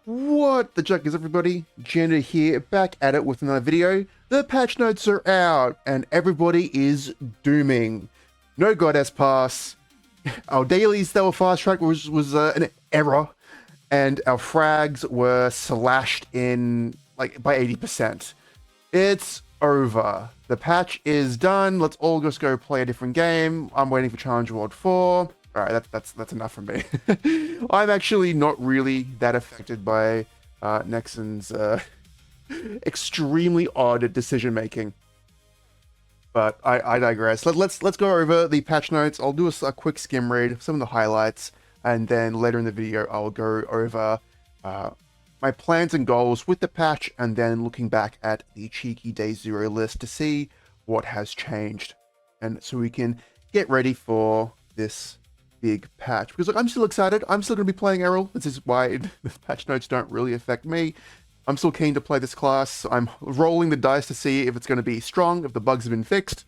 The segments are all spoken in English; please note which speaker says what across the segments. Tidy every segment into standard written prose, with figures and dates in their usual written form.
Speaker 1: What the juck is, everybody? Janda here, back at it with another video. The patch notes are out and everybody is dooming. No goddess pass. Our dailies that were fast tracked was an error, and our frags were slashed in like by 80%. It's over. The patch is done. Let's all just go play a different game. I'm waiting for Challenge World 4. All right, that's enough from me. I'm actually not really that affected by Nexon's extremely odd decision making, but I digress. Let's go over the patch notes. I'll do a quick skim read of some of the highlights, and then later in the video I'll go over my plans and goals with the patch, and then looking back at the cheeky day zero list to see what has changed, and so we can get ready for this big patch. Because look, I'm still excited. I'm still going to be playing Errol. This is why the patch notes don't really affect me. I'm still keen to play this class. I'm rolling the dice to see if it's going to be strong, if the bugs have been fixed,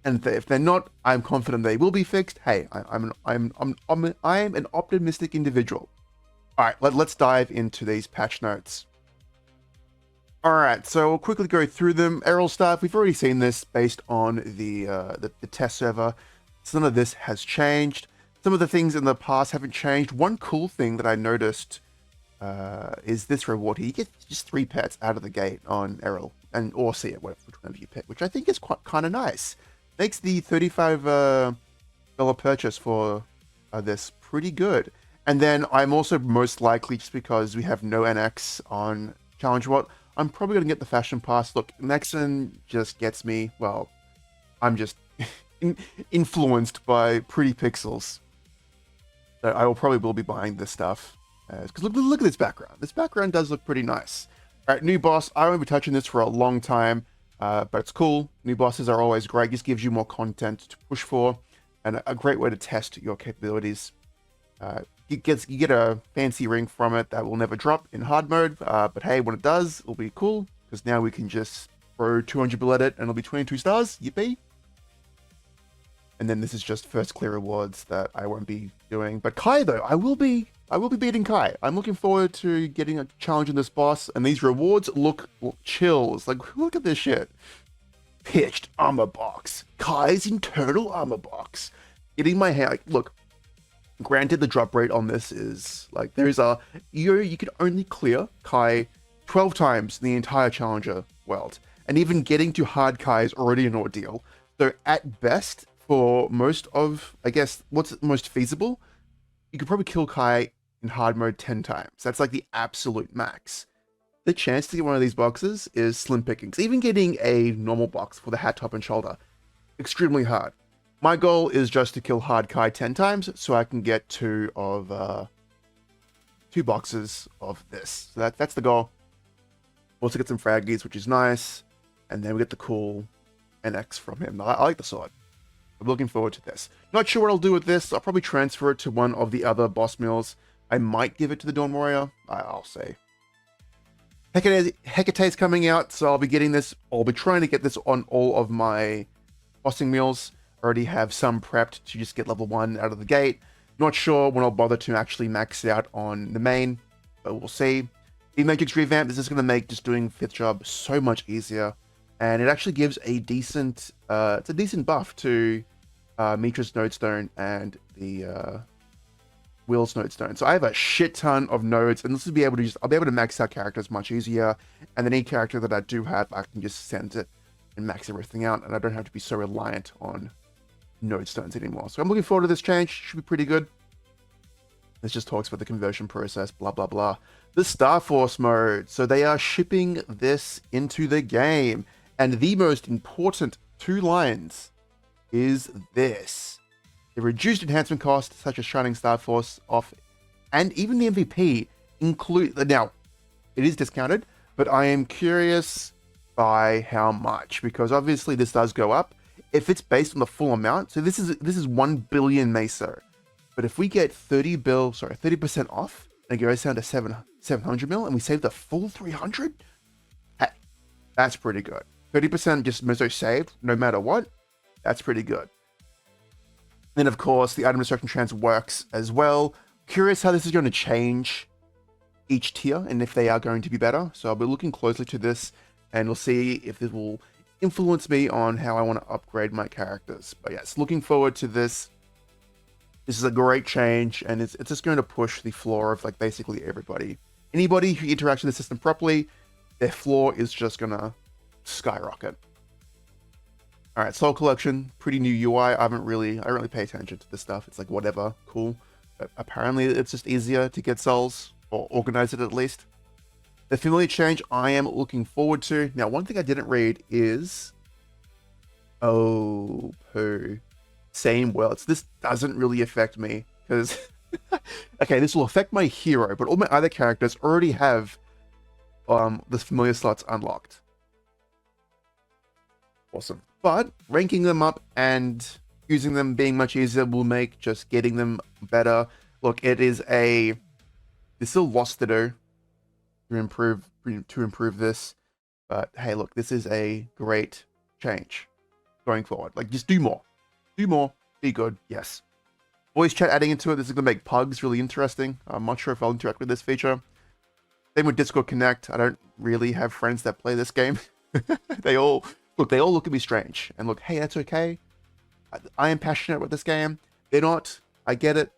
Speaker 1: and if they're not, I'm confident they will be fixed. Hey, I'm an optimistic individual. All right, let's dive into these patch notes. All right, so we'll quickly go through them. Errol stuff, we've already seen this based on the test server. So none of this has changed. Some of the things in the past haven't changed. One cool thing that I noticed is this reward here. You get just 3 pets out of the gate on Errol, or see it, whichever you pick, which I think is kind of nice. Makes the $35 purchase for this pretty good. And then I'm also most likely, just because we have no NX on Challenge World, I'm probably going to get the Fashion Pass. Look, Nexon just gets me, well, I'm just influenced by pretty pixels. So I will be buying this stuff. Because look at this background. This background does look pretty nice. All right, new boss. I won't be touching this for a long time, but it's cool. New bosses are always great. Just gives you more content to push for, and a great way to test your capabilities. You get a fancy ring from it that will never drop in hard mode, but hey, when it does, it'll be cool, because now we can just throw 200 bill at it and it'll be 22 stars. Yippee! And then this is just first clear rewards that I won't be doing. But Kai, though, I will be beating Kai. I'm looking forward to getting a challenge in this boss, and these rewards look chills. Like, look at this shit. Pitched armor box. Kai's internal armor box. Getting my hair. Like, look, granted, the drop rate on this is like you can only clear Kai 12 times in the entire Challenger world, and even getting to hard Kai is already an ordeal. So at best, for most of, I guess, what's most feasible, you could probably kill Kai in hard mode 10 times. That's like the absolute max. The chance to get one of these boxes is slim pickings. Even getting a normal box for the hat, top, and shoulder, extremely hard. My goal is just to kill hard Kai 10 times so I can get 2 boxes of this. So that's the goal. Also get some fraggies, which is nice. And then we get the cool NX from him. I like the sword. I'm looking forward to this. Not sure what I'll do with this. I'll probably transfer it to one of the other boss meals. I might give it to the Dawn Warrior. I'll say. Hecate's coming out, so I'll be getting this. I'll be trying to get this on all of my bossing meals. Already have some prepped to just get level 1 out of the gate. Not sure when I'll bother to actually max it out on the main, but we'll see. The Matrix revamp, this is going to make just doing 5th job so much easier. And it actually gives a decent, it's a decent buff to Mitra's Nodestone and the Will's Nodestone. So I have a shit ton of nodes, and this will be able to I'll be able to max out characters much easier. And then any character that I do have, I can just send it and max everything out, and I don't have to be so reliant on Nodestones anymore. So I'm looking forward to this change. Should be pretty good. This just talks about the conversion process, blah, blah, blah. The Star Force mode. So they are shipping this into the game. And the most important 2 lines is this. The reduced enhancement cost, such as Shining Star Force off, and even the MVP include. Now, it is discounted, but I am curious by how much, because obviously this does go up. If it's based on the full amount, so this is 1 billion Meso. But if we get 30% off, and it goes down to 700 mil, and we save the full 300, hey, that's pretty good. 30% just Meso saved, no matter what. That's pretty good. Then, of course, the item destruction chance works as well. Curious how this is going to change each tier and if they are going to be better. So I'll be looking closely to this and we'll see if this will influence me on how I want to upgrade my characters. But yes, looking forward to this. This is a great change, and it's just going to push the floor of like basically everybody. Anybody who interacts with the system properly, their floor is just gonna skyrocket. All right, Soul Collection, pretty new UI. I don't really pay attention to this stuff. It's like whatever, cool. But apparently, it's just easier to get souls or organize it at least. The familiar change I am looking forward to. Now, one thing I didn't read is, oh, poo. Same worlds. This doesn't really affect me because okay, this will affect my hero, but all my other characters already have the familiar slots unlocked. Awesome. But ranking them up and using them being much easier will make just getting them better. Look, there's still lots to do to improve this, but hey, look, this is a great change going forward. Like, just do more. Do more, be good, yes. Voice chat adding into it, this is going to make pugs really interesting. I'm not sure if I'll interact with this feature. Same with Discord Connect. I don't really have friends that play this game. They all look at me strange. And look, hey, that's okay. I am passionate about this game. They're not. I get it.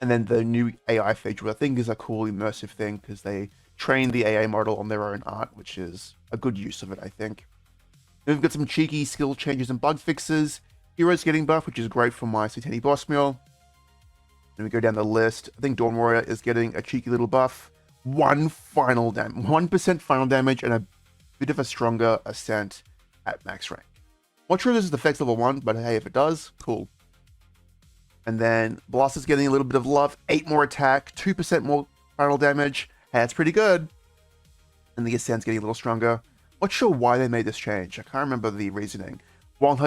Speaker 1: And then the new AI feature, I think is a cool immersive thing because they train the AI model on their own art, which is a good use of it, I think. Then we've got some cheeky skill changes and bug fixes. Heroes getting buff, which is great for my Satani boss meal. Then we go down the list. I think Dawn Warrior is getting a cheeky little buff. 1% final damage and a bit of a stronger ascent at max rank. Not sure this is the effects level 1, but hey, if it does, cool. And then Blaster's getting a little bit of love. 8 more attack, 2% more final damage. Hey, that's pretty good. And the ascent's getting a little stronger. Not sure why they made this change. I can't remember the reasoning. Wild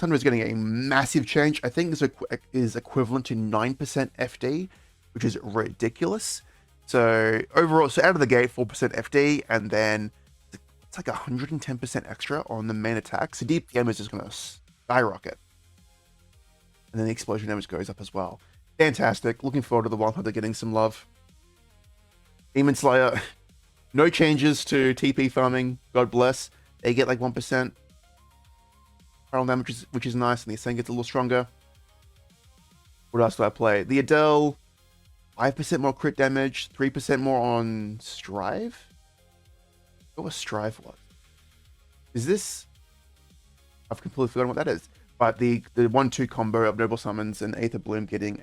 Speaker 1: Thunder is getting a massive change. I think this is equivalent to 9% FD, which is ridiculous. So overall, so out of the gate, 4% FD, and then it's like 110% extra on the main attack. So DPM is just going to skyrocket. And then the explosion damage goes up as well. Fantastic. Looking forward to the Wild Hunter getting some love. Demon Slayer, no changes to TP farming. God bless. They get like 1% final damage, which is nice, and the Ascent gets a little stronger. What else do I play? The Adele, 5% more crit damage, 3% more on Strive? What was Strive was? Is this... I've completely forgotten what that is. But the 1-2 combo of Noble Summons and Aether Bloom getting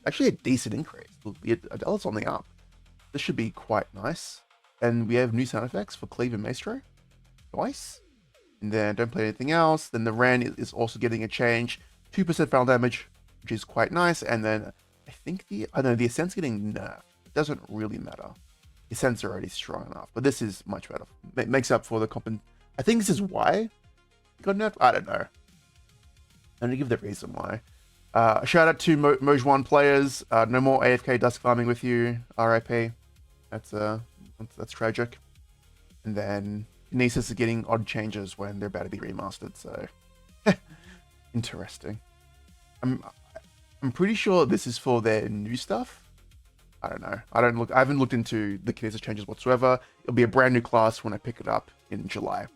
Speaker 1: actually a decent increase. The Adele's on the up. This should be quite nice. And we have new sound effects for Cleave and Maestro. Nice. And then don't play anything else. Then the Ren is also getting a change. 2% final damage, which is quite nice. And then I think the Ascent's getting nerfed. It doesn't really matter. The Ascent's already strong enough. But this is much better. It makes up for the I think this is why it got nerfed. I don't know. I'm going to give the reason why. Shout out to Moj1 players. No more AFK Dusk farming with you. RIP. That's tragic. And then Kinesis is getting odd changes when they're about to be remastered, so interesting. I'm pretty sure this is for their new stuff. I don't know. I haven't looked into the Kinesis changes whatsoever. It'll be a brand new class when I pick it up in July.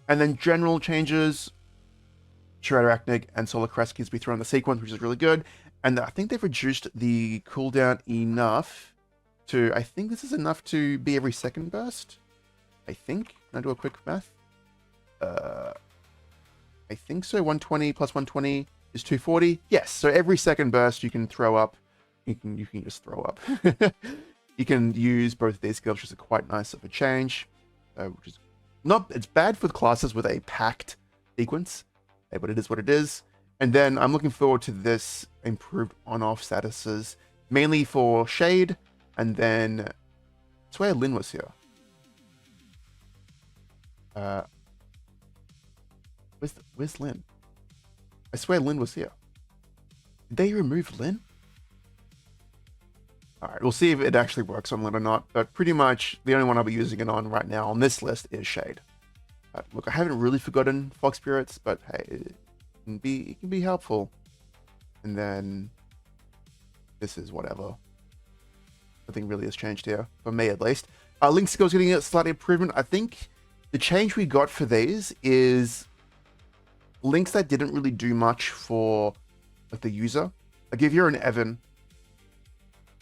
Speaker 1: And then general changes. Shredder Arachnic and Solar Crest can be thrown in the sequence, which is really good. And I think they've reduced the cooldown enough to... I think this is enough to be every second burst. I think. Can I do a quick math? I think so. 120 plus 120 is 240. Yes. So every second burst you can throw up. You can just throw up. You can use both of these skills, which is quite nice of a change. Which is not... It's bad for the classes with a packed sequence. But it is what it is. And then I'm looking forward to this improved on-off statuses, mainly for Shade, and then I swear Lyn was here. Where's Lyn? I swear Lyn was here. Did they remove Lyn? Alright, we'll see if it actually works on Lyn or not, but pretty much the only one I'll be using it on right now on this list is Shade. Look, I haven't really forgotten Fox Spirits, but hey, it can be helpful. And then this is whatever. nothing really has changed here, for me at least. Link skills getting a slight improvement. I think the change we got for these is links that didn't really do much for like the user. Like if you're an Evan,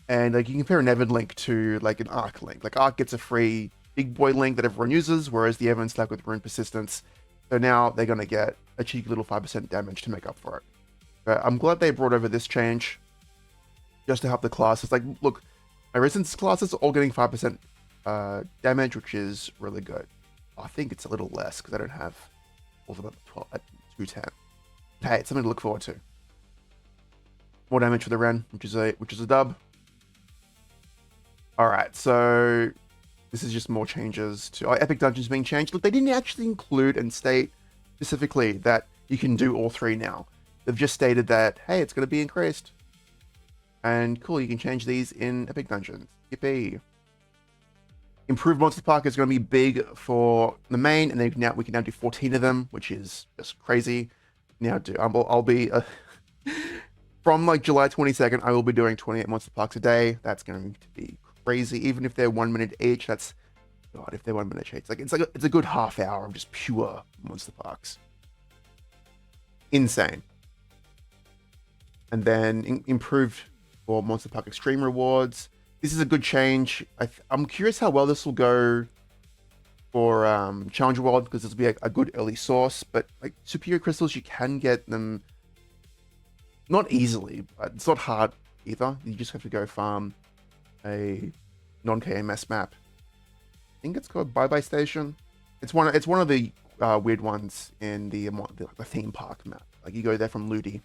Speaker 1: and like you compare an Evan link to like an Arc link. Like Arc gets a free big boy link that everyone uses, whereas the Evan's stuck with rune persistence. So now they're gonna get a cheeky little 5% damage to make up for it. But I'm glad they brought over this change just to help the classes. Like, look, my resistance classes are all getting 5% damage, which is really good. I think it's a little less because I don't have all of them at 210. Hey, it's something to look forward to. More damage for the Ren, which is a dub. All right, so this is just more changes to Epic Dungeons being changed. Look, they didn't actually include and state specifically that you can do all three now. They've just stated that, hey, it's going to be increased. And cool, you can change these in Epic Dungeons. Yippee. Improved Monster Park is going to be big for the main, and then we can now do 14 of them, which is just crazy. Now I'll be from like July 22nd, I will be doing 28 Monster Parks a day. That's going to be crazy, even if they're 1 minute each. That's God, if they're 1 minute each, it's a good half hour of just pure Monster Parks. Insane. And then improved for Monster Park Extreme rewards. This is a good change. I'm curious how well this will go for Challenger World, because this will be a good early source. But like Superior Crystals, you can get them not easily, but it's not hard either. You just have to go farm a non-KMS map. I think it's called Bye Bye Station. It's one of the weird ones in the theme park map. Like you go there from Ludi.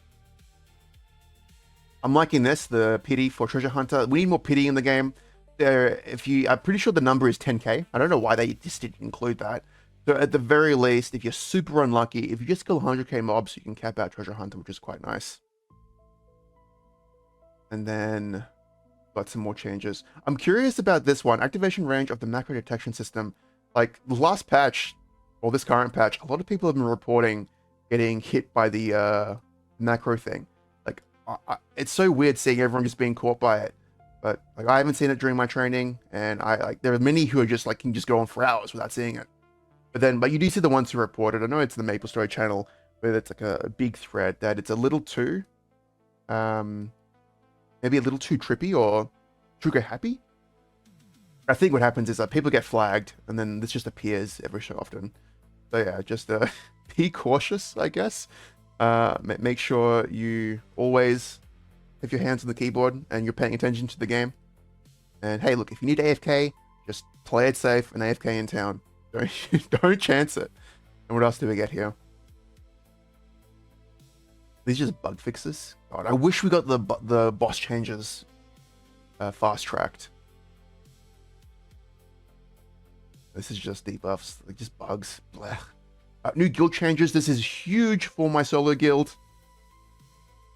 Speaker 1: I'm liking this, the pity for Treasure Hunter. We need more pity in the game. I'm pretty sure the number is 10k. I don't know why they just didn't include that. So at the very least, if you're super unlucky, if you just kill 100k mobs, you can cap out Treasure Hunter, which is quite nice. And then got some more changes. I'm curious about this one. Activation range of the macro detection system. Like the last patch, or this current patch, a lot of people have been reporting getting hit by the macro thing. Like it's so weird seeing everyone just being caught by it. But like I haven't seen it during my training, and there are many who are just like can just go on for hours without seeing it. But you do see the ones who reported. I know it's the Maplestory channel where it's like a big thread that it's a little too maybe a little too trippy or trigger happy. I think what happens is that people get flagged and then this just appears every so often. So yeah, just be cautious, I guess. Make sure you always have your hands on the keyboard and you're paying attention to the game. And hey, look, if you need AFK, just play it safe and AFK in town. Don't chance it. And what else do we get here? These are just bug fixes. God, I wish we got the boss changes fast tracked. This is just debuffs, like just bugs. New guild changes. This is huge for my solo guild,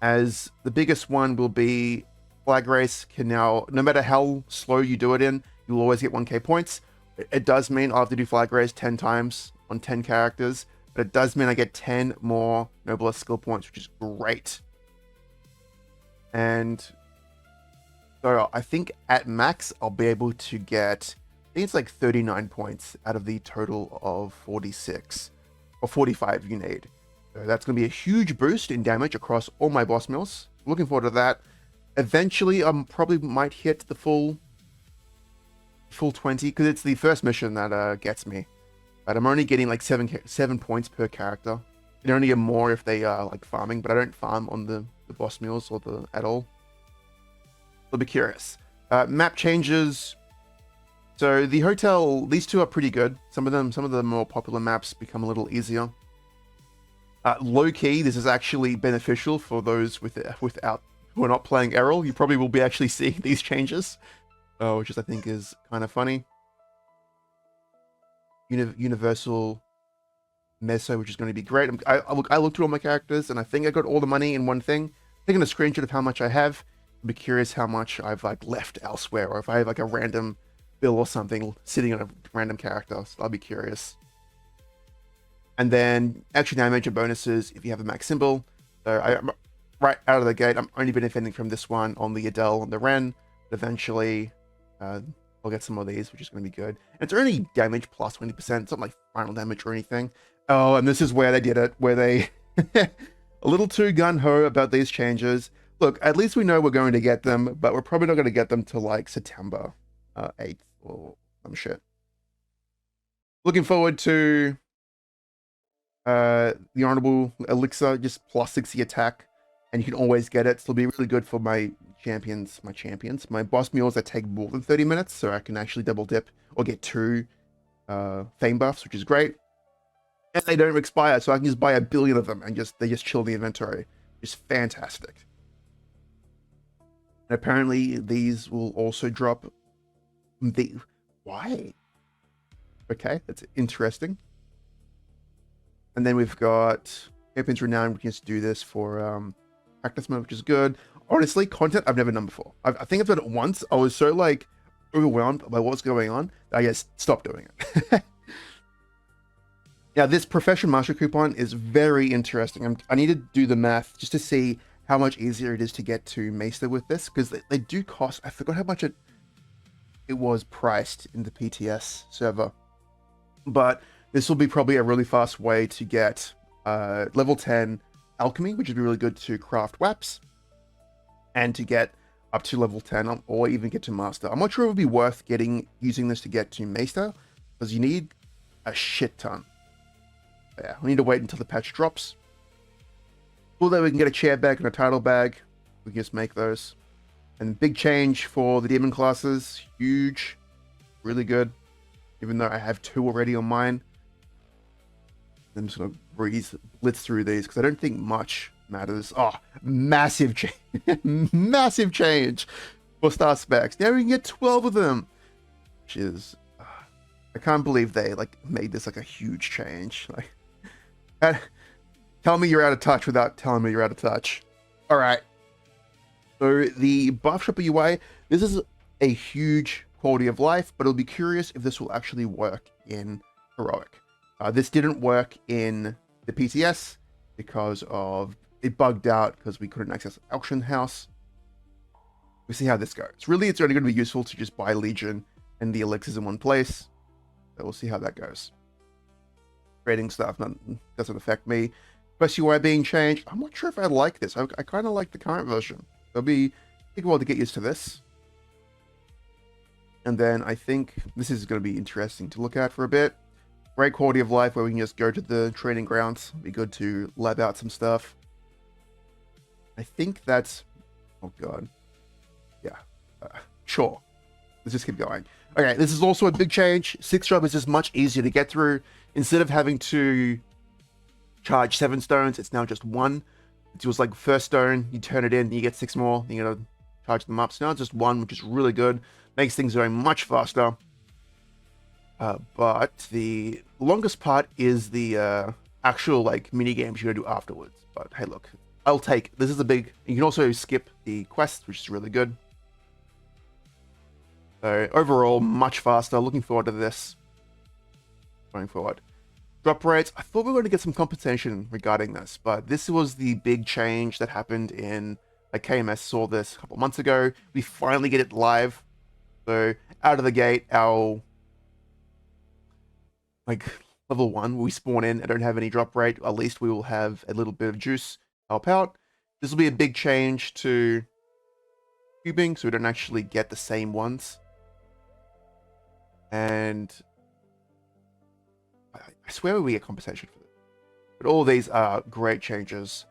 Speaker 1: as the biggest one will be Flag Race can now, no matter how slow you do it in, you'll always get 1k points. It does mean I'll have to do Flag Race 10 times on 10 characters, but it does mean I get 10 more Noblesse skill points, which is great. And so I think at max, I'll be able to get, I think it's like 39 points out of the total of 46 or 45 you need. So that's going to be a huge boost in damage across all my boss mills. Looking forward to that. Eventually, I probably might hit the full 20, because it's the first mission that gets me. But I'm only getting like 7 points per character. You only get more if they are like farming, but I don't farm on the boss mills or at all. I'll be curious. Map changes. So the hotel, these two are pretty good. Some of the more popular maps become a little easier. Low key, this is actually beneficial for those who are not playing Errol. You probably will be actually seeing these changes, which I think is kind of funny. Universal Meso, which is going to be great. I looked through all my characters, and I think I got all the money in one thing. Taking a screenshot of how much I have. I'd be curious how much I've like left elsewhere, or if I have like a random bill or something sitting on a random character. So I'll be curious. And then extra damage and bonuses if you have a max symbol. So right out of the gate, I'm only benefiting from this one on the Adele and the Ren. But eventually, I'll get some of these, which is going to be good. And it's only damage plus 20%. It's not like final damage or anything. Oh, and this is where they did it, where they a little too gung-ho about these changes. Look, at least we know we're going to get them, but we're probably not going to get them till like September 8th or some shit. Looking forward to the Honorable Elixir, just plus 60 attack, and you can always get it. So it'll be really good for my champions, my boss mules that take more than 30 minutes, so I can actually double dip or get 2 fame buffs, which is great. And they don't expire, so I can just buy 1 billion of them and they just chill in the inventory. It's fantastic. And apparently these will also drop why? Okay, that's interesting. And then we've got Champions Renown. We can just do this for practice mode, which is good. Honestly, content I've never done before. I think I've done it once. I was so like overwhelmed by what's going on that I just stopped doing it. Now, this Profession Master coupon is very interesting. I need to do the math just to see how much easier it is to get to Maester with this, because they do cost. I forgot how much it was priced in the PTS server, but this will be probably a really fast way to get level 10 alchemy, which would be really good to craft WAPs, and to get up to level 10 or even get to master. I'm not sure it would be worth using this to get to Maester, because you need a shit ton. Yeah, we need to wait until the patch drops. Cool that we can get a chair bag and a title bag. We can just make those. And big change for the demon classes. Huge. Really good. Even though I have 2 already on mine. I'm just going to blitz through these because I don't think much matters. Oh, massive change. Massive change for star specs. Now we can get 12 of them. Which is... I can't believe they made this a huge change. Tell me you're out of touch without telling me you're out of touch. All right. So the buff shopper UI, this is a huge quality of life, but I'll be curious if this will actually work in Heroic. This didn't work in the PTS because it bugged out because we couldn't access Auction House. We'll see how this goes. Really, it's only going to be useful to just buy Legion and the elixirs in one place. So we'll see how that goes. Trading stuff doesn't affect me. Quest UI being changed. I'm not sure if I like this. I kind of like the current version. It'll take a while to get used to this. And then I think this is going to be interesting to look at for a bit. Great quality of life where we can just go to the training grounds. It'll be good to lab out some stuff. I think that's... Oh, God. Yeah. Sure. Let's just keep going. Okay, this is also a big change. 6th job is just much easier to get through. Instead of having to charge 7 stones, it's now just 1. It was like first stone, you turn it in, you get 6 more, you gotta charge them up. So now it's just 1, which is really good. Makes things going much faster. But the longest part is the actual mini games you gotta do afterwards. But hey, look, I'll take. This is a big. You can also skip the quest, which is really good. So overall, much faster. Looking forward to this. Going forward. Drop rates. I thought we were going to get some compensation regarding this, but this was the big change that happened in... KMS saw this a couple months ago. We finally get it live. So out of the gate, our... level 1, we spawn in and don't have any drop rate. At least we will have a little bit of juice help out. This will be a big change to cubing, so we don't actually get the same ones. And I swear we get compensation for this. But all of these are great changes.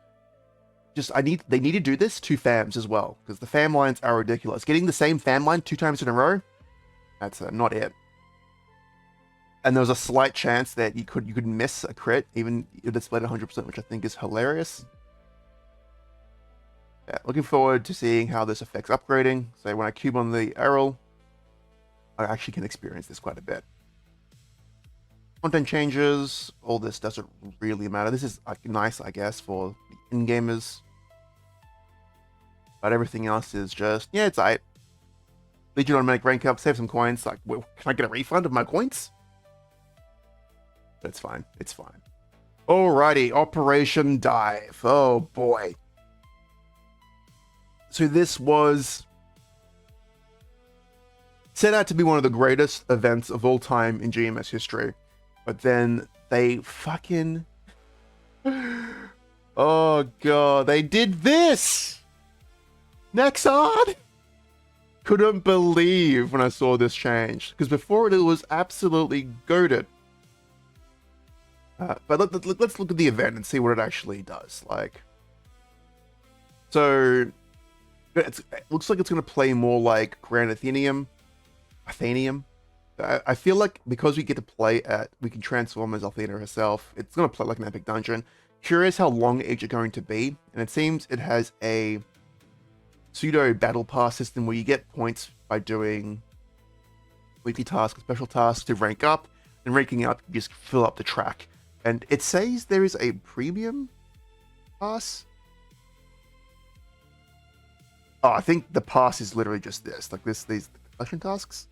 Speaker 1: Just they need to do this to FAMs as well, because the FAM lines are ridiculous. Getting the same FAM line 2 times in a row, that's not it. And there was a slight chance that you could miss a crit, even if it displayed 100%, which I think is hilarious. Yeah, looking forward to seeing how this affects upgrading. So when I cube on the Errol, I actually can experience this quite a bit. Content changes, all this doesn't really matter. This is nice, I guess, for the in-gamers. But everything else is just, yeah, it's aight. Legion automatic rank up, save some coins. Well, can I get a refund of my coins? But it's fine, it's fine. Alrighty, Operation Dive. Oh boy. So this was Set out to be one of the greatest events of all time in GMS history. But then they fucking... Oh god, they did this! Nexon! Couldn't believe when I saw this change. Because before it was absolutely goated. But let's look at the event and see what it actually does. Like, so it looks like it's going to play more like Grand Athenium. I feel like because we get to play we can transform as Athena herself. It's going to play like an epic dungeon. Curious how long each are going to be, and it seems it has a pseudo battle pass system where you get points by doing weekly tasks, special tasks to rank up, and ranking up you just fill up the track. And it says there is a premium pass. Oh, I think the pass is literally just this, like these collection tasks.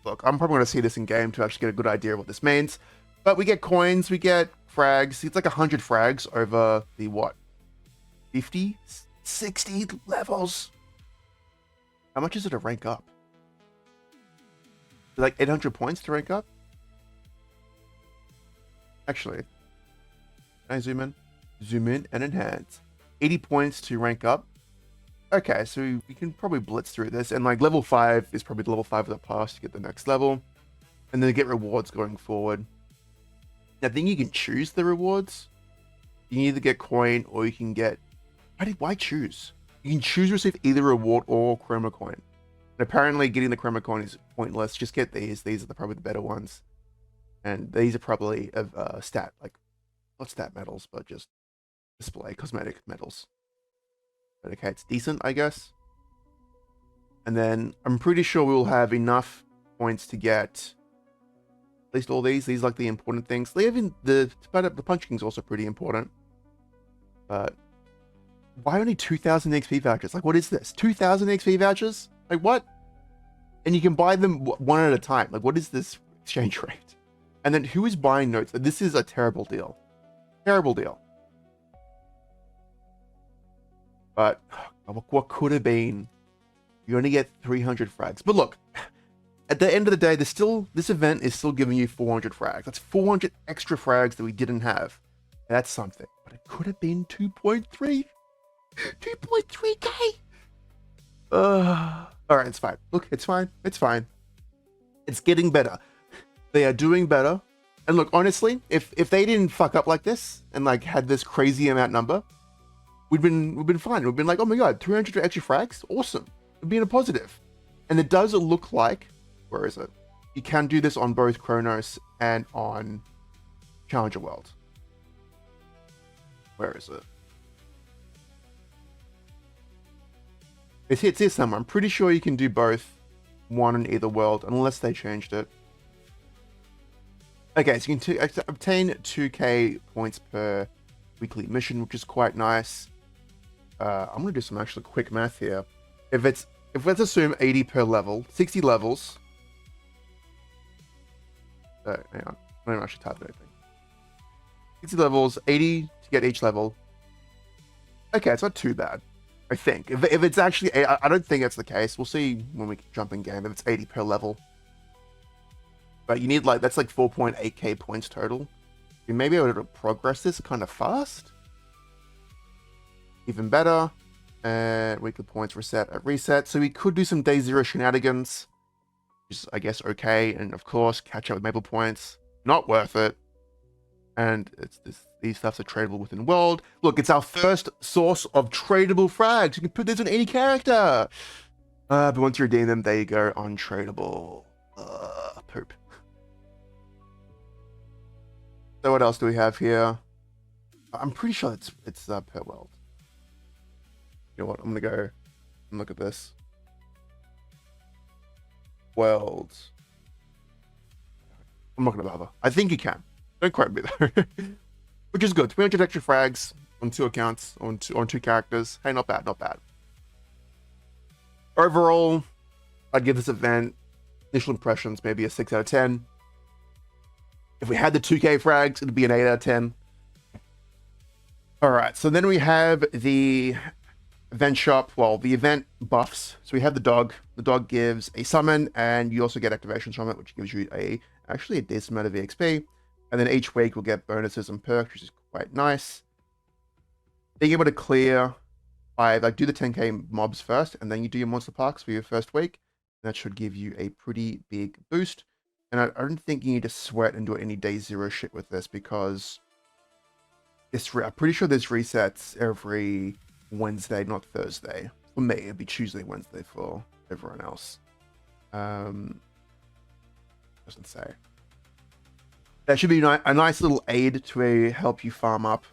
Speaker 1: Look, I'm probably going to see this in game to actually get a good idea of what this means. But we get coins, we get frags. It's like 100 frags over the what? 50? 60 levels? How much is it to rank up? Like 800 points to rank up? Actually, can I zoom in? Zoom in and enhance. 80 points to rank up. Okay, so we can probably blitz through this. And like level 5 is probably the level 5 of the pass to get the next level. And then get rewards going forward. I think you can choose the rewards. You can either get coin or you can get... Why choose? You can choose to receive either reward or chroma coin. And apparently getting the chroma coin is pointless. Just get these. These are probably the better ones. And these are probably of stat, like, not stat medals, but just display, cosmetic medals. But okay, it's decent, I guess. And then I'm pretty sure we'll have enough points to get at least all these. These are like the important things. They even the Punch King's also pretty important. But why only 2,000 XP vouchers? Like, what is this? 2,000 XP vouchers? Like, what? And you can buy them one at a time. Like, what is this exchange rate? And then who is buying notes? This is a terrible deal. Terrible deal. But what could have been? You only get 300 frags. But look, at the end of the day, this event is still giving you 400 frags. That's 400 extra frags that we didn't have. That's something. But it could have been 2.3. 2.3k. All right, it's fine. Look, it's fine. It's fine. It's getting better. They are doing better. And look, honestly, if they didn't fuck up like this and like had this crazy amount number, we'd been fine. We'd been like, oh my god, 300 extra frags, awesome. It'd be in a positive. And it does look like, where is it? You can do this on both Chronos and on Challenger World. Where is it? It's here somewhere. I'm pretty sure you can do both, one in either world, unless they changed it. Okay, so you can obtain 2k points per weekly mission, which is quite nice. I'm gonna do some actual quick math here. If let's assume 80 per level, 60 levels. Hang on, I don't actually type anything. 60 levels, 80 to get each level. Okay, it's not too bad, I think. If it's actually, I don't think that's the case. We'll see when we jump in game if it's 80 per level. But you need that's like 4.8k points total. You may be able to progress this kind of fast. Even better. And weekly points reset at reset. So we could do some day 0 shenanigans. Which is, I guess, okay. And of course, catch up with Maple points. Not worth it. And these stuffs are tradable within world. Look, it's our first source of tradable frags. You can put this on any character. But once you redeem them, there you go. Untradable. Poop. So what else do we have here? I'm pretty sure it's per world. You know what? I'm gonna go and look at this. World. I'm not gonna bother. I think you can. Don't quote me though. Which is good. 300 extra frags on 2 accounts, on two characters. Hey, not bad, not bad. Overall, I'd give this event initial impressions maybe a 6 out of 10. If we had the 2k frags, it'd be an 8 out of 10. All right, so then we have the event shop, well, the event buffs. So we have the dog. The dog gives a summon, and you also get activations from it, which gives you actually a decent amount of EXP. And then each week we'll get bonuses and perks, which is quite nice. Being able to clear like do the 10k mobs first, and then you do your monster parks for your first week. That should give you a pretty big boost. And I don't think you need to sweat and do any day zero shit with this, because I'm pretty sure this resets every Wednesday, not Thursday. For me, it'd be Tuesday, Wednesday for everyone else. Doesn't say. That should be a nice little aid to help you farm up.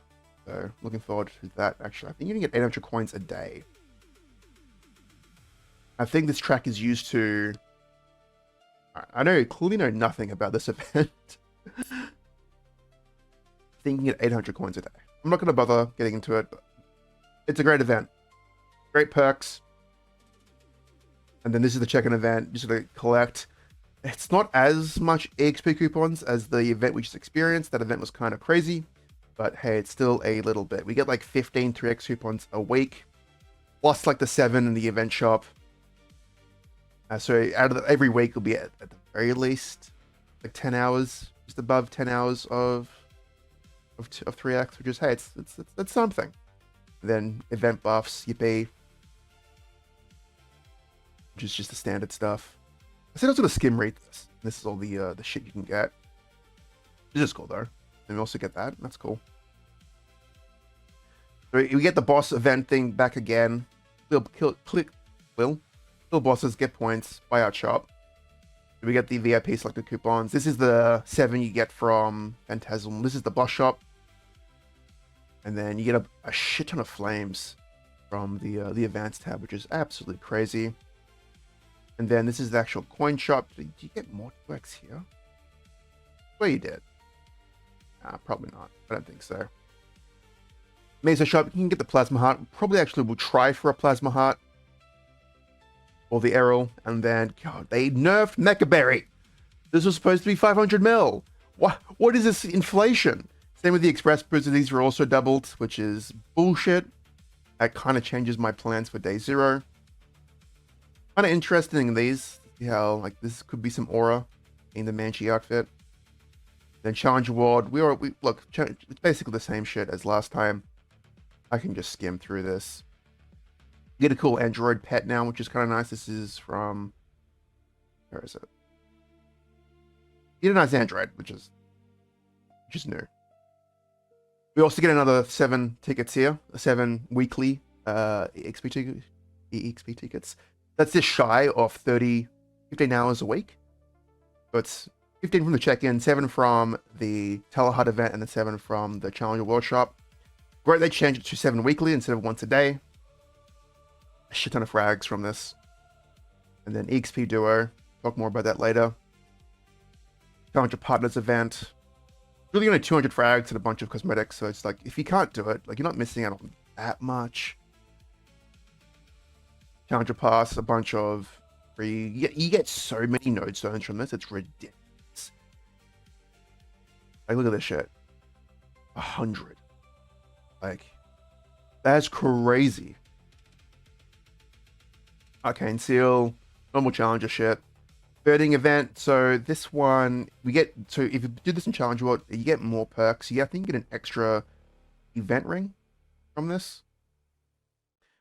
Speaker 1: So looking forward to that. Actually, I think you can get 800 coins a day. I think this track is used to... I clearly know nothing about this event. I think you can get 800 coins a day. I'm not going to bother getting into it, but it's a great event. Great perks. And then this is the check-in event. Just going to collect. It's not as much EXP coupons as the event we just experienced. That event was kind of crazy. But hey, it's still a little bit. We get like 15 3x coupons a week. Plus like the 7 in the event shop. So out of every week will be at the very least like 10 hours. Just above 10 hours of 3x, which is, hey, it's something. And then event buffs, yippee. Which is just the standard stuff. I said I was going to skim read this. This is all the shit you can get. It's just cool though. And we also get that. That's cool. So we get the boss event thing back again. Kill bosses, get points, buy out shop. We get the VIP selected coupons. This is the 7 you get from Phantasm. This is the boss shop. And then you get a shit ton of flames from the advanced tab, which is absolutely crazy. And then this is the actual coin shop. Do you get more 2x here? Well, you did. Probably not. I don't think so. Mesa shop, you can get the plasma heart. Probably actually will try for a plasma heart. Or the Errol. And then, God, they nerfed Mecha Berry. This was supposed to be 500 mil. What is this inflation? Same with the express boosts. These were also doubled, which is bullshit. That kind of changes my plans for day 0. Kind of interesting in these. See how, like, this could be some aura in the Manchi outfit. Then challenge award. We look. It's basically the same shit as last time. I can just skim through this. Get a cool android pet now, which is kind of nice. This is from, where is it? Get a nice android, which is new. We also get another 7 tickets here, 7 weekly EXP tickets. That's just shy of 15 hours a week. So it's 15 from the check-in, 7 from the Telehut event, and then 7 from the Challenger World Shop. Great, they changed it to 7 weekly instead of once a day. A shit ton of frags from this. And then EXP Duo. Talk more about that later. Challenger Partners event. Really only 200 frags and a bunch of cosmetics, so it's like, if you can't do it, like, you're not missing out on that much. Challenger Pass, a bunch of free... You get so many node stones from this, it's ridiculous. Like, look at this shit. 100. Like, that's crazy. Arcane Seal, normal Challenger shit. Birding event, so this one, we get, so if you do this in Challenger World, you get more perks. I think you get an extra event ring from this.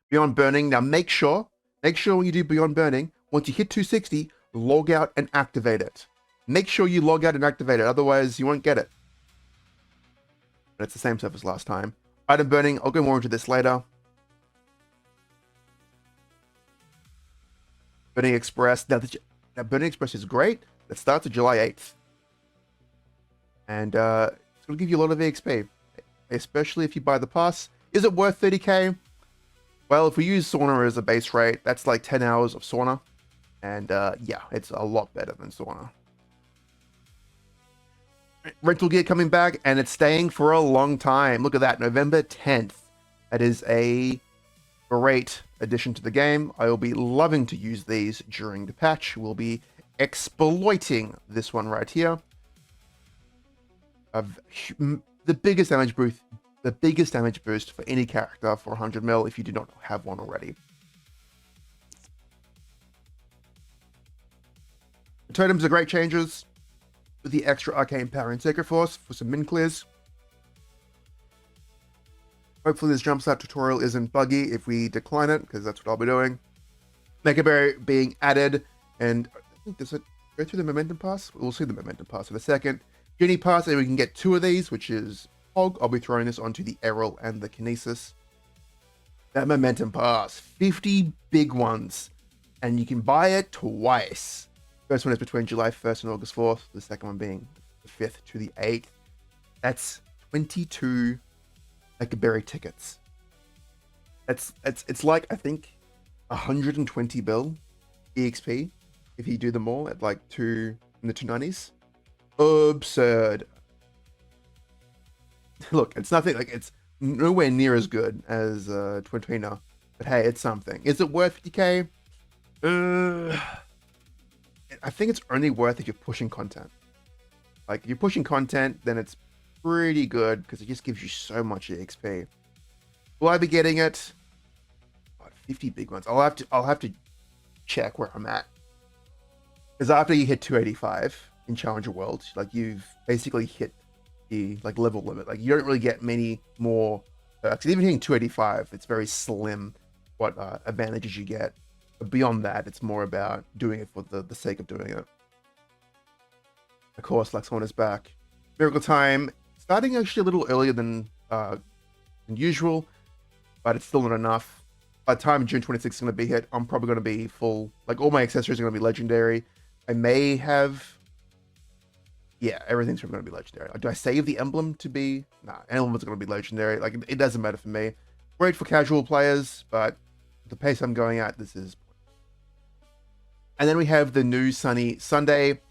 Speaker 1: Beyond Burning, now make sure when you do Beyond Burning, once you hit 260, log out and activate it. Make sure you log out and activate it, otherwise you won't get it. But it's the same stuff as last time. Item Burning, I'll go more into this later. Burning Express, now Burning Express is great. That starts on July 8th. And it's going to give you a lot of EXP, especially if you buy the pass. Is it worth 30k? Well, if we use sauna as a base rate, that's like 10 hours of sauna. And yeah, it's a lot better than sauna. Rental gear coming back, and it's staying for a long time. Look at that, November 10th. That is a great addition to the game. I will be loving to use these during the patch. We'll be exploiting this one right here. The biggest damage the biggest damage boost for any character for 100 mil if you do not have one already. The totems are great changes with the extra arcane power and sacred force for some min clears. Hopefully this jumpstart tutorial isn't buggy if we decline it, because that's what I'll be doing. Mega Berry being added, and I think does it go through the momentum pass? We'll see the momentum pass in a second. Genie pass, and we can get 2 of these, which is Hog. I'll be throwing this onto the Errol and the Kinesis. That momentum pass, 50 big ones, and you can buy it twice. First one is between July 1st and August 4th. The second one being the 5th to the 8th. That's 22 Mega Berry tickets. It's like, I think, 120 bill EXP if you do them all at like in the 290s. Absurd. Look, it's nothing, like, it's nowhere near as good as Twin Tweener, but hey, it's something. Is it worth 50k? I think it's only worth if you're pushing content. Like, if you're pushing content, then it's pretty good because it just gives you so much EXP. Will I be getting it? 50 big ones. I'll have to check where I'm at. Because after you hit 285 in Challenger World, like, you've basically hit the like level limit. Like, you don't really get many more perks. Even hitting 285, it's very slim what advantages you get. But beyond that, it's more about doing it for the sake of doing it. Of course, Luxhorn is back. Miracle Time, starting actually a little earlier than usual, but it's still not enough. By the time June 26th is going to be hit, I'm probably going to be full. Like, all my accessories are going to be legendary. I may have... Yeah, everything's going to be legendary. Like, do I save the emblem to be... Nah, emblem's going to be legendary. Like, it doesn't matter for me. Great for casual players, but the pace I'm going at, this is... And then we have the new Sunny Sunday,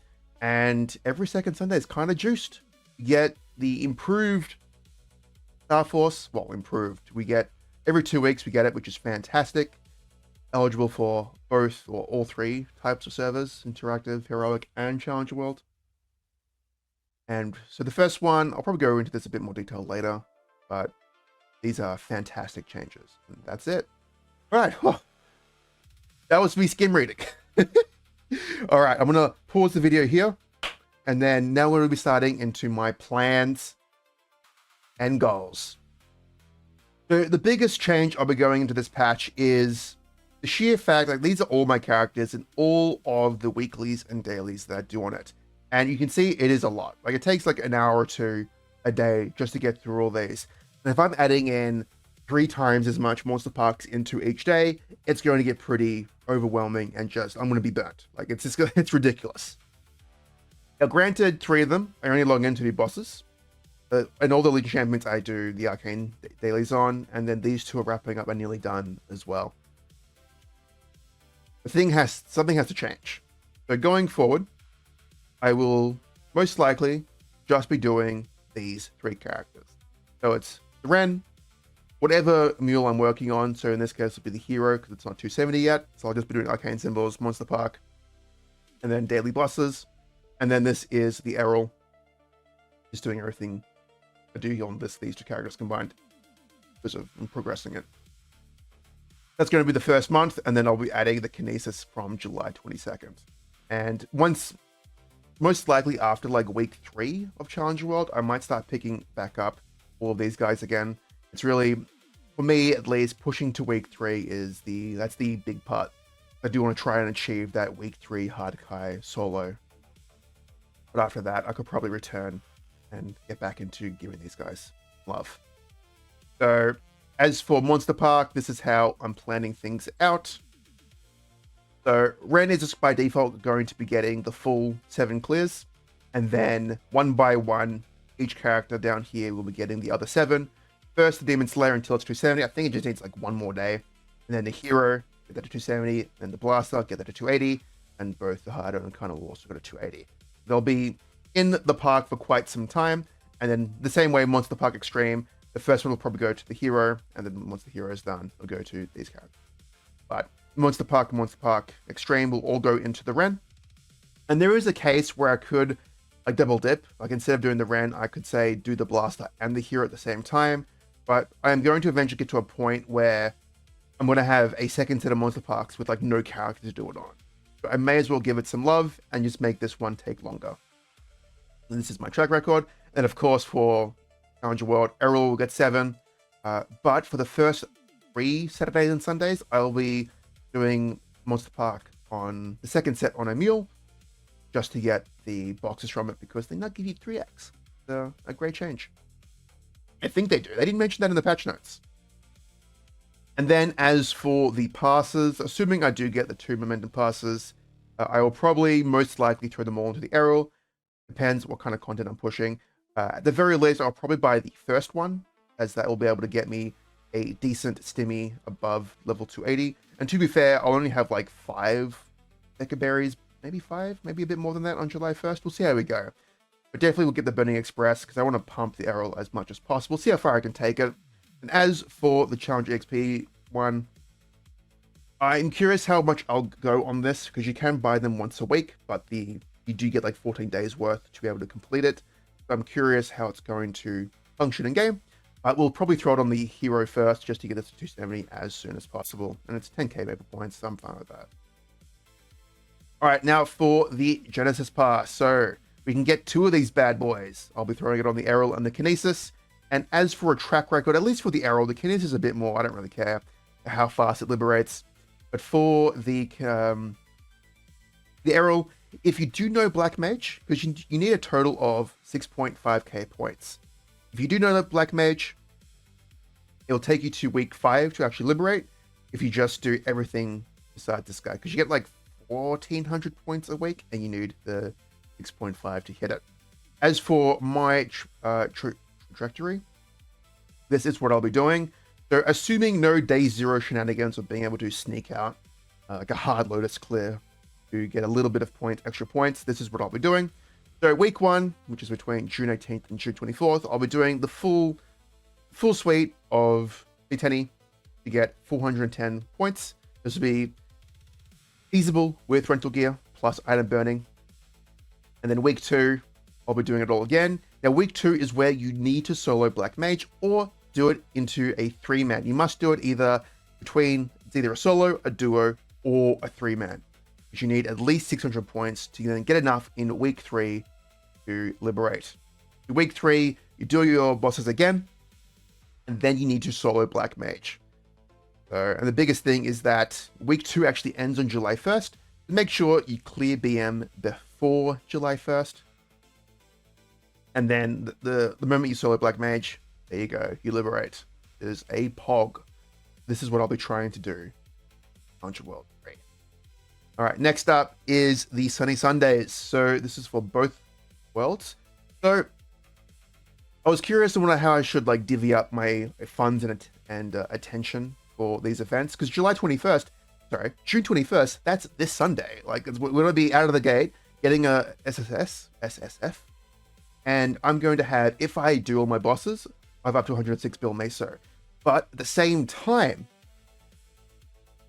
Speaker 1: and every second Sunday is kind of juiced. You get the improved Star Force. Well, improved. We get... Every 2 weeks we get it, which is fantastic. Eligible for both or all 3 types of servers, interactive, heroic, and Challenger World. And so the first one, I'll probably go into this a bit more detail later, but these are fantastic changes. And that's it. All right. Oh, that was me skim reading. All right, I'm going to pause the video here, and then now we're going to be starting into my plans and goals. So the biggest change I'll be going into this patch is the sheer fact, like, these are all my characters and all of the weeklies and dailies that I do on it. And you can see it is a lot. Like, it takes like an hour or 2 a day just to get through all these. And if I'm adding in 3 times as much monster parks into each day, it's going to get pretty overwhelming and just, I'm going to be burnt. Like, it's just, it's ridiculous. Now, granted, 3 of them, I only log in to be bosses. And all the Legion Champions I do the Arcane dailies on, and then these 2 are wrapping up and nearly done as well. Something has to change. So going forward, I will most likely just be doing these 3 characters. So it's the Ren, whatever mule I'm working on. So in this case, it'll be the hero because it's not 270 yet. So I'll just be doing Arcane Symbols, Monster Park, and then daily bosses. And then this is the Errol, just doing everything I do on these 2 characters combined because I'm progressing it. That's going to be the first month, and then I'll be adding the Kinesis from July 22nd. And once, most likely after like week 3 of Challenger World, I might start picking back up all of these guys again. It's really, for me at least, pushing to week 3 is that's the big part. I do want to try and achieve that week 3 Hardkai solo. But after that, I could probably return and get back into giving these guys love. So as for Monster Park, this is how I'm planning things out. So Ren is just by default going to be getting the full 7 clears, and then 1 by 1, each character down here will be getting the other 7. First, the Demon Slayer until it's 270. I think it just needs like 1 more day. And then the hero, get that to 270, and the Blaster, get that to 280, and both the Harder and Kana will also go to 280. They'll be in the park for quite some time, and then the same way Monster Park Extreme, the first one will probably go to the hero, and then once the hero is done, it'll go to these characters. But Monster Park Extreme will all go into the Ren. And there is a case where I could like double dip. Like, instead of doing the Ren, I could say do the Blaster and the hero at the same time. but I am going to eventually get to a point where I'm going to have a second set of monster parks with like no character to do it on. So I may as well give it some love and just make this one take longer. And this is my track record. And of course, for Challenger World, Errol will get 7. But for the first 3 Saturdays and Sundays, I'll be doing Monster Park on the second set on a mule, just to get the boxes from it, because they not give you 3x. So a great change. I think they do. They didn't mention that in the patch notes. And then as for the passes, assuming I do get the 2 momentum passes, I will probably most likely throw them all into the Errol. Depends what kind of content I'm pushing. At the very least, I'll probably buy the first one, as that will be able to get me a decent stimmy above level 280. And to be fair, I'll only have like 5 Deca Berries, maybe 5, maybe a bit more than that on July 1st. We'll see how we go. But definitely we'll get the Burning Express, because I want to pump the Errol as much as possible, see how far I can take it. And as for the Challenger XP one, I'm curious how much I'll go on this, because you can buy them once a week, but you do get like 14 days worth to be able to complete it. So I'm curious how it's going to function in game. We'll probably throw it on the hero first, just to get this to 270 as soon as possible. And it's 10k Maple points, so I'm fine with that. Alright, now for the Genesis Pass. So we can get 2 of these bad boys. I'll be throwing it on the Errol and the Kinesis. And as for a track record, at least for the Errol, the Kinesis is a bit more, I don't really care how fast it liberates. But for the Errol, if you do know Black Mage, because you need a total of 6.5k points. If you do know that Black Mage, it'll take you to week 5 to actually liberate, if you just do everything besides this guy, because you get like 1400 points a week, and you need the 6.5 to hit it. As for my trajectory, this is what I'll be doing. So assuming no day 0 shenanigans of being able to sneak out like a hard Lotus clear to get a little bit of extra points, this is what I'll be doing. So week 1, which is between June 18th and June 24th, I'll be doing the full suite of D10 to get 410 points. This will be feasible with rental gear plus item burning. And then week 2, I'll be doing it all again. Now week 2 is where you need to solo Black Mage or do it into a 3-man. You must do it either between, it's either a solo, a duo, or a 3-man. But you need at least 600 points to then get enough in week 3 to liberate. In week 3, you do your bosses again, and then you need to solo Black Mage. So, and the biggest thing is that week 2 actually ends on July 1st. Make sure you clear BM before July 1st. And then the moment you solo Black Mage, there you go, you liberate. There's a POG. This is what I'll be trying to do. Challenger World 3. Alright, next up is the Sunny Sundays. So this is for both worlds. So I was curious on how I should like divvy up my funds and attention for these events, because June 21st, that's this Sunday. Like we're going to be out of the gate getting a SSF, and I'm going to have, if I do all my bosses, I have up to 106 bill Meso. But at the same time,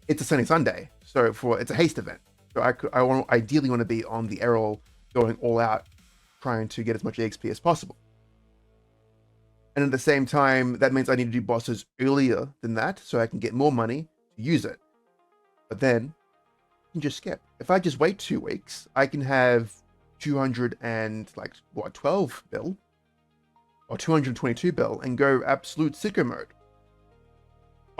Speaker 1: it's a Sunny Sunday, so it's a haste event. So I ideally want to be on the Errol, going all out, trying to get as much EXP as possible. And at the same time, that means I need to do bosses earlier than that, so I can get more money to use it. But then, you can just skip. If I just wait 2 weeks, I can have 212 bill, or 222 bill, and go absolute sicko mode.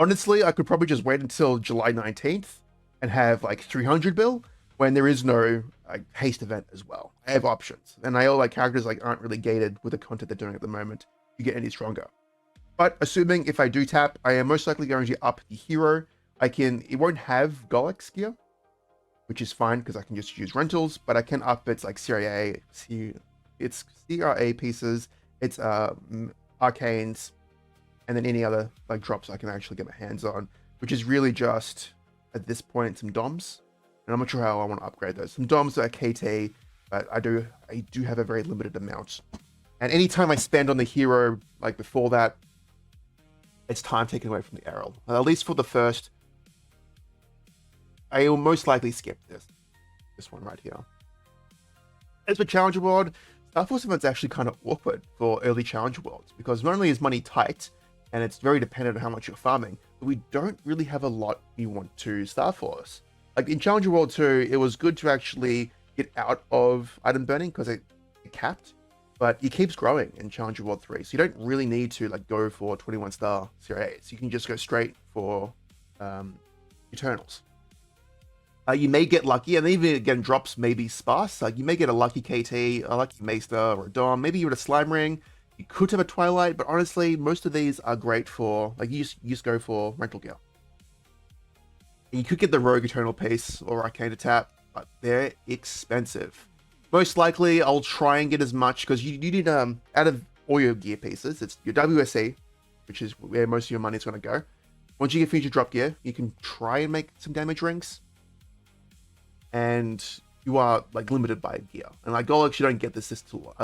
Speaker 1: Honestly, I could probably just wait until July 19th and have like 300 bill, when there is no haste event as well. I have options, and all my characters aren't really gated with the content they're doing at the moment to get any stronger. But assuming if I do tap, I am most likely going to up the hero. It won't have Golix gear, which is fine because I can just use rentals, but I can up its CRA pieces, its arcanes, and then any other drops I can actually get my hands on, which is really just at this point some DOMs, and I'm not sure how I want to upgrade those. Some DOMs are KT, but I do have a very limited amount. And anytime I spend on the hero, before that, it's time taken away from the Errol. At least for the first, I will most likely skip this one right here. As for Challenger World, Star Force event's actually kind of awkward for early Challenger Worlds, because not only is money tight, and it's very dependent on how much you're farming. But we don't really have a lot we want to Star Force. Like in Challenger World 2, it was good to actually get out of item burning because it capped, but it keeps growing in Challenger World 3. So you don't really need to like go for 21 star Series 8s. You can just go straight for Eternals. You may get lucky, and even again, drops may be sparse. Like you may get a lucky KT, a lucky Maester, or a Dom. Maybe you're a Slime Ring. You could have a Twilight, but honestly, most of these are great for, like, you just go for rental gear. And you could get the Rogue Eternal Piece or Arcane Tap, but they're expensive. Most likely, I'll try and get as much, because you need, out of all your gear pieces, it's your WSE, which is where most of your money is going to go. Once you get finished your drop gear, you can try and make some damage rings. And you are, like, limited by gear. And, like, Golix, you don't get this till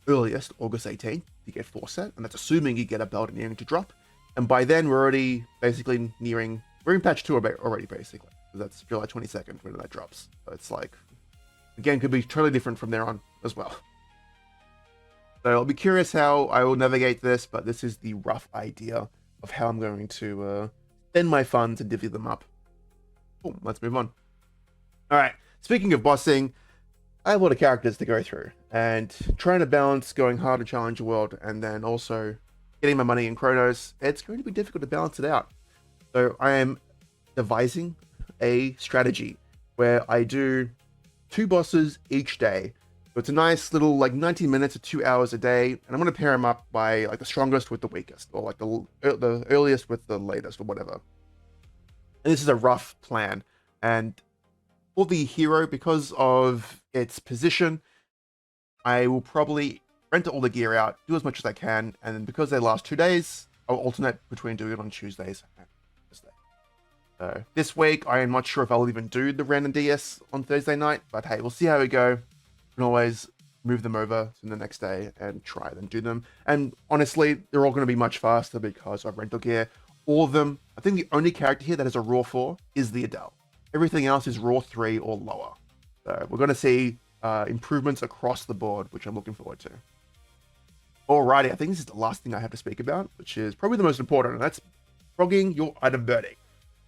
Speaker 1: earliest, August 18th, to get 4 set, and that's assuming you get a belt nearing to drop. And by then, we're already basically nearing, we're in patch 2 already, basically. So that's July 22nd when that drops. So it's like, again, could be totally different from there on as well. So I'll be curious how I will navigate this, but this is the rough idea of how I'm going to spend my funds and divvy them up. Cool, let's move on. Alright, speaking of bossing, I have a lot of characters to go through, and trying to balance going hard in Challenger World and then also getting my money in Chronos, it's going to be difficult to balance it out. So I am devising a strategy where I do 2 bosses each day. So it's a nice little, like, 90 minutes or 2 hours a day, and I'm going to pair them up by, like, the strongest with the weakest, or like the earliest with the latest, or whatever. And this is a rough plan, and for the hero, because of its position, I will probably rent all the gear out, do as much as I can, and then because they last 2 days, I'll alternate between doing it on Tuesdays and Thursday. So this week, I am not sure if I'll even do the random DS on Thursday night, but hey, we'll see how we go. You can always move them over to the next day and try and do them. And honestly, they're all going to be much faster because of rental gear. All of them, I think the only character here that is a Raw 4 is the Adele. Everything else is Raw 3 or lower. So we're going to see improvements across the board, which I'm looking forward to. Alrighty, I think this is the last thing I have to speak about, which is probably the most important, and that's frogging your item burning.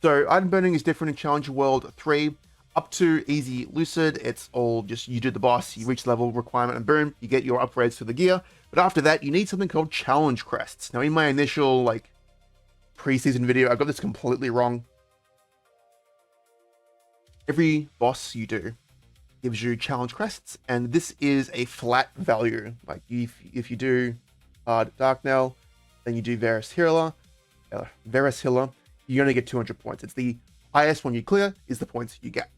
Speaker 1: So item burning is different in Challenger World 3. Up to Easy Lucid, it's all just you do the boss, you reach level requirement, and boom, you get your upgrades to the gear. But after that, you need something called Challenge Crests. Now, in my initial, like, pre-season video, I got this completely wrong. Every boss you do gives you challenge crests, and this is a flat value. Like if you do Darknell, then you do Varus Healer, you only get 200 points. It's the highest one you clear is the points you get.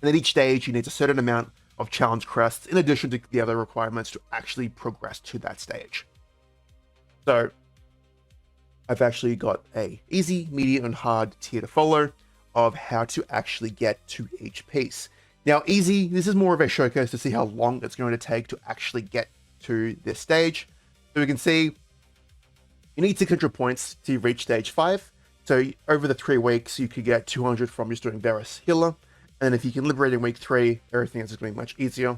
Speaker 1: And at each stage, you need a certain amount of challenge crests in addition to the other requirements to actually progress to that stage. So I've actually got a easy, medium, and hard tier to follow of how to actually get to each piece. Now, easy, this is more of a showcase to see how long it's going to take to actually get to this stage. So we can see you need 600 points to reach stage 5. So over the 3 weeks, you could get 200 from just doing Varus Healer. And if you can liberate in week 3, everything else is going to be much easier.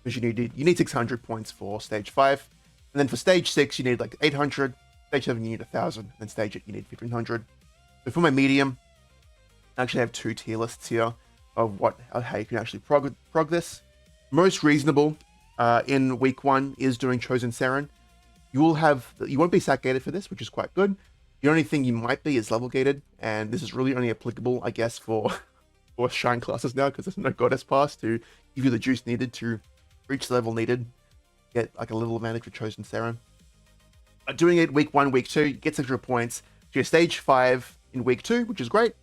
Speaker 1: Because you need 600 points for stage 5. And then for stage 6, you need like 800. Stage 7, you need 1,000. And stage 8, you need 1,500. So for my medium, I actually have 2 tier lists here of how you can actually prog this. Most reasonable in week 1 is doing Chosen Saren. You won't be sack gated for this, which is quite good. The only thing you might be is level gated, and this is really only applicable, I guess, for Shine classes now, because there's no Goddess Pass to give you the juice needed to reach the level needed, get like a little advantage with Chosen Saren. Doing it week 1, week 2, you get 600 points to your stage 5 in week 2, which is great.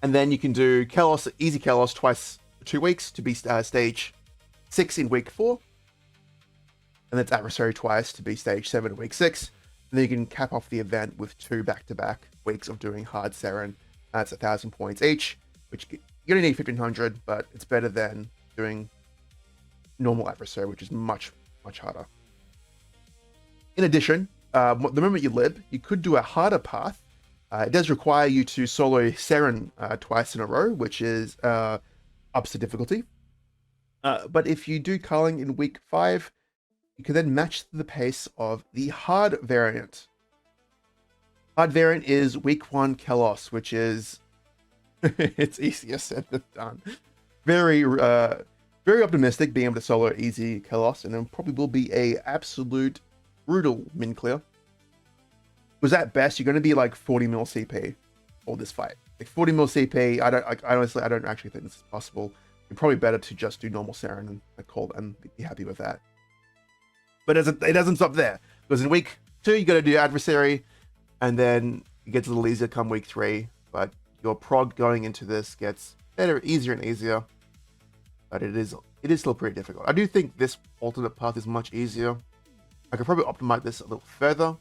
Speaker 1: And then you can do Kalos, easy Kalos twice for 2 weeks to be stage 6 in week 4. And that's Adversary twice to be stage 7 in week 6. And then you can cap off the event with 2 back-to-back weeks of doing hard Saren. That's 1,000 points each, which you only need 1,500, but it's better than doing normal Adversary, which is much, much harder. In addition, the moment you lib, you could do a harder path. It does require you to solo Saren twice in a row, which is ups the difficulty. But if you do culling in week 5, you can then match the pace of the hard variant. Hard variant is week 1 Kalos, which is it's easier said than done. Very optimistic being able to solo easy Kalos, and then probably will be a absolute brutal min clear. Was at best you're going to be like 40 mil CP for this fight. Like 40 mil CP, honestly I don't actually think this is possible. You're probably better to just do normal Saren and call and be happy with that. But it doesn't stop there, because in week 2 you got to do adversary, and then it gets a little easier come week 3. But your prog going into this gets better, easier and easier. But it is still pretty difficult. I do think this alternate path is much easier. I could probably optimize this a little further.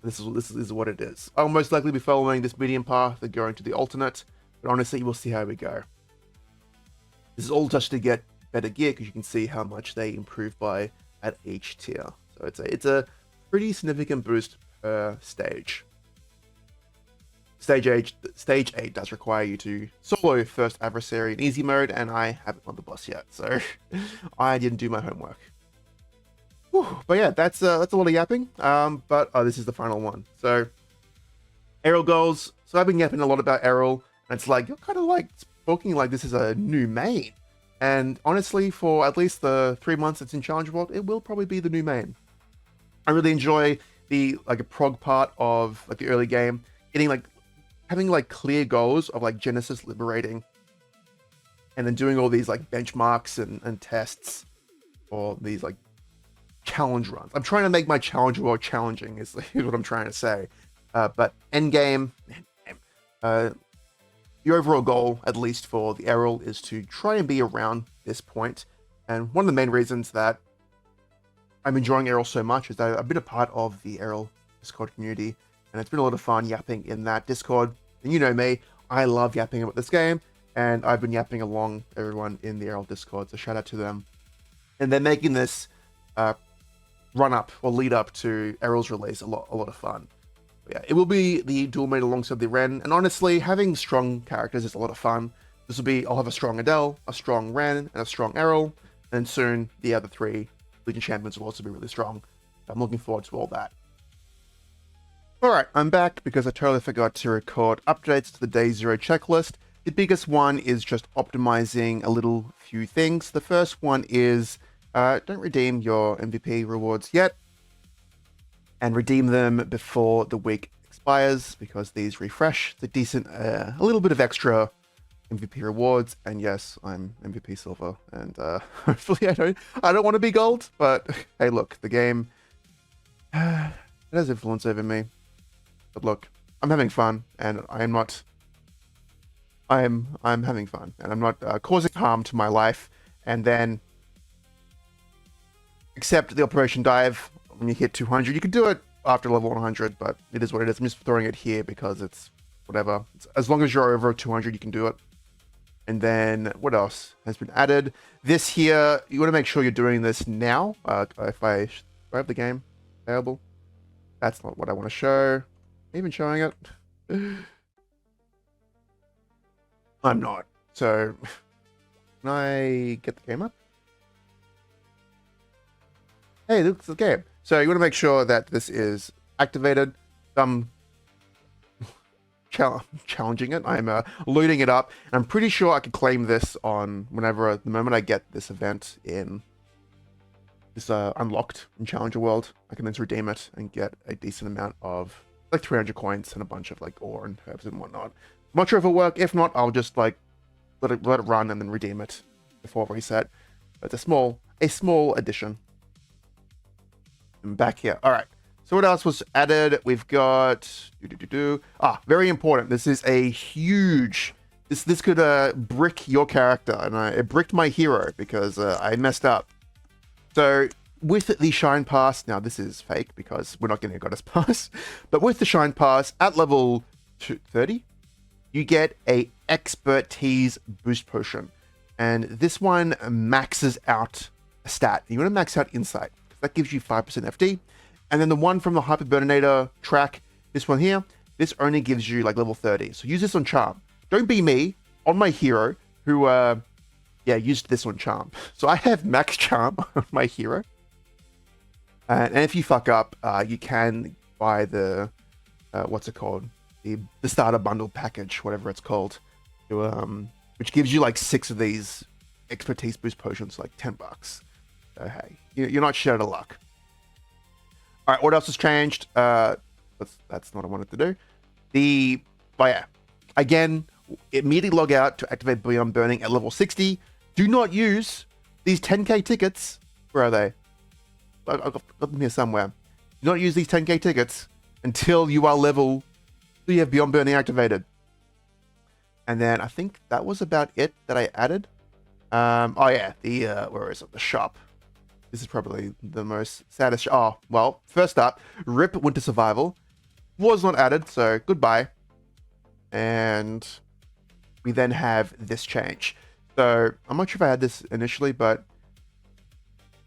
Speaker 1: This is what it is. I'll most likely be following this medium path and going to the alternate, but honestly, we'll see how we go. This is all just to get better gear, because you can see how much they improve by at each tier. So it's a pretty significant boost per stage. Stage 8 does require you to solo first adversary in easy mode, and I haven't won the boss yet, so I didn't do my homework. Whew, but yeah, that's a lot of yapping. But this is the final one. So Errol goals. So I've been yapping a lot about Errol, and it's like you're kind of like talking like this is a new main. And honestly, for at least the 3 months it's in Challenge World, it will probably be the new main. I really enjoy the a prog part of like the early game, having like clear goals of like Genesis liberating, and then doing all these like benchmarks and tests for these like challenge runs. I'm trying to make my Challenge World challenging is what I'm trying to say. But endgame, the overall goal, at least for the Errol, is to try and be around this point. And one of the main reasons that I'm enjoying Errol so much is that I've been a part of the Errol Discord community, and it's been a lot of fun yapping in that Discord. And you know me, I love yapping about this game, and I've been yapping along everyone in the Errol Discord, so shout out to them. And they're making this run up or lead up to Errol's release a lot of fun. But yeah, it will be the dual mate alongside the Ren, and honestly, having strong characters is a lot of fun. This will be, I'll have a strong Adele, a strong Ren, and a strong Errol, and soon the other 3 Legion champions will also be really strong. I'm looking forward to all that. Alright, I'm back because I totally forgot to record updates to the Day 0 checklist. The biggest one is just optimizing a little few things. The first one is don't redeem your MVP rewards yet, and redeem them before the week expires, because these refresh. It's a decent, a little bit of extra MVP rewards, and yes, I'm MVP silver, and hopefully I don't want to be gold, but hey, look, the game it has influence over me. But look, I'm having fun, and I'm having fun, and I'm not causing harm to my life. And then accept the Operation Dive when you hit 200. You can do it after level 100, but it is what it is. I'm just throwing it here because it's whatever. As long as you're over 200, you can do it. And then what else has been added? This here, you want to make sure you're doing this now. If I have the game available, that's not what I want to show. Even showing it. I'm not. So can I get the game up? Hey, look at the game. So you want to make sure that this is activated. I'm challenging it. I'm loading it up. And I'm pretty sure I could claim this on the moment I get this event in this unlocked in Challenger World. I can then redeem it and get a decent amount of like 300 coins and a bunch of like ore and herbs and whatnot. I'm not sure if it'll work. If not, I'll just like let it run and then redeem it before reset. But it's a small addition. And back here. All right. So what else was added? We've got very important. This is a huge. This could brick your character, and it bricked my hero because I messed up. So with the Shine Pass, now this is fake because we're not getting a Goddess Pass, but with the Shine Pass at level 30, you get a Expertise Boost Potion, and this one maxes out a stat. You want to max out Insight because that gives you 5% FD, and then the one from the Hyperburninator track, this one here, this only gives you like level 30. So use this on Charm. Don't be me on my hero who yeah, used this on charm. So I have max charm on my hero. And if you fuck up, you can buy the, what's it called? The starter bundle package, whatever it's called, to, which gives you like 6 of these expertise boost potions, like $10. So hey, you're not shit out of luck. All right, what else has changed? That's not what I wanted to do. But yeah, again, immediately log out to activate Beyond Burning at level 60. Do not use these 10k tickets. Where are they? I've got them here somewhere. Do not use these 10k tickets until you are level, so you have Beyond Burning activated. And then I think that was about it that I added. Oh yeah, where is it? The shop. This is probably the most saddest. Oh, well, first up, RIP Winter Survival was not added, so goodbye. And we then have this change. So I'm not sure if I had this initially, but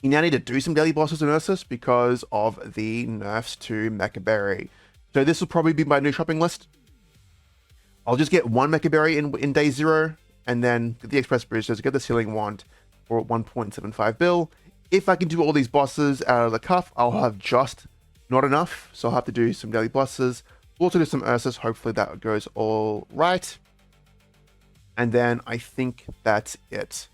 Speaker 1: you now need to do some daily bosses in Ursus because of the nerfs to Mecha. So this will probably be my new shopping list. I'll just get 1 Mecha in day 0, and then get the Express Boosters, get the Healing Wand for 1.75 bill. If I can do all these bosses out of the cuff, I'll have just not enough, so I'll have to do some daily bosses. Also do some Ursus, hopefully that goes all right. And then I think that's it.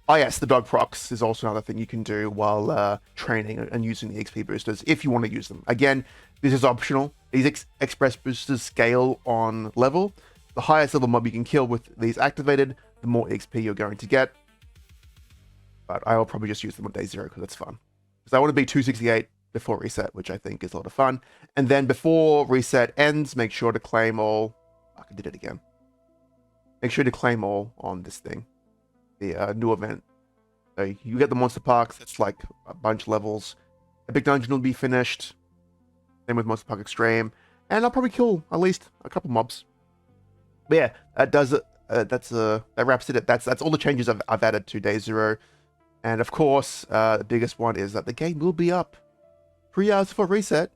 Speaker 1: Oh yes, the dog procs is also another thing you can do while training and using the XP boosters, if you want to use them. Again, this is optional. These Express boosters scale on level. The highest level mob you can kill with these activated, the more XP you're going to get. But I will probably just use them on day 0 because it's fun. Because I want to be 268 before reset, which I think is a lot of fun. And then before reset ends, make sure to claim all. I did it again. Make sure to claim all on this thing, the new event. So you get the monster parks. It's like a bunch of levels. Epic Dungeon will be finished. Same with Monster Park Extreme, and I'll probably kill at least a couple mobs. But yeah, that does it. That wraps it. That's all the changes I've added to day 0. And of course, the biggest one is that the game will be up 3 hours before reset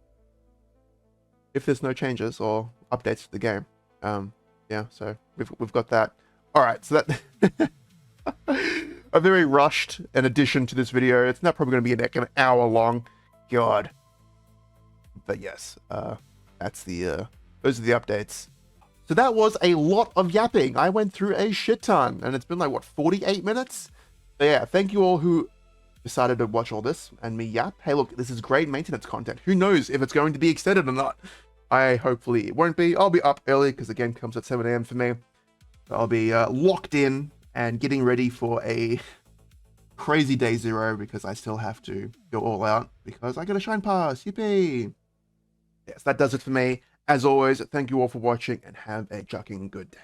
Speaker 1: if there's no changes or updates to the game. Yeah, so we've got that. All right, so that a very rushed an addition to this video. It's not probably going to be like an hour long. God. But yes, that's those are the updates. So that was a lot of yapping. I went through a shit ton, and it's been like, what, 48 minutes? So yeah, thank you all who decided to watch all this and me yap. Hey, look, this is great maintenance content. Who knows if it's going to be extended or not? Hopefully it won't be. I'll be up early because the game comes at 7 AM for me. So I'll be locked in and getting ready for a crazy day 0 because I still have to go all out because I got a shine pass. Yippee! Yes, that does it for me. As always, thank you all for watching and have a jucking good day.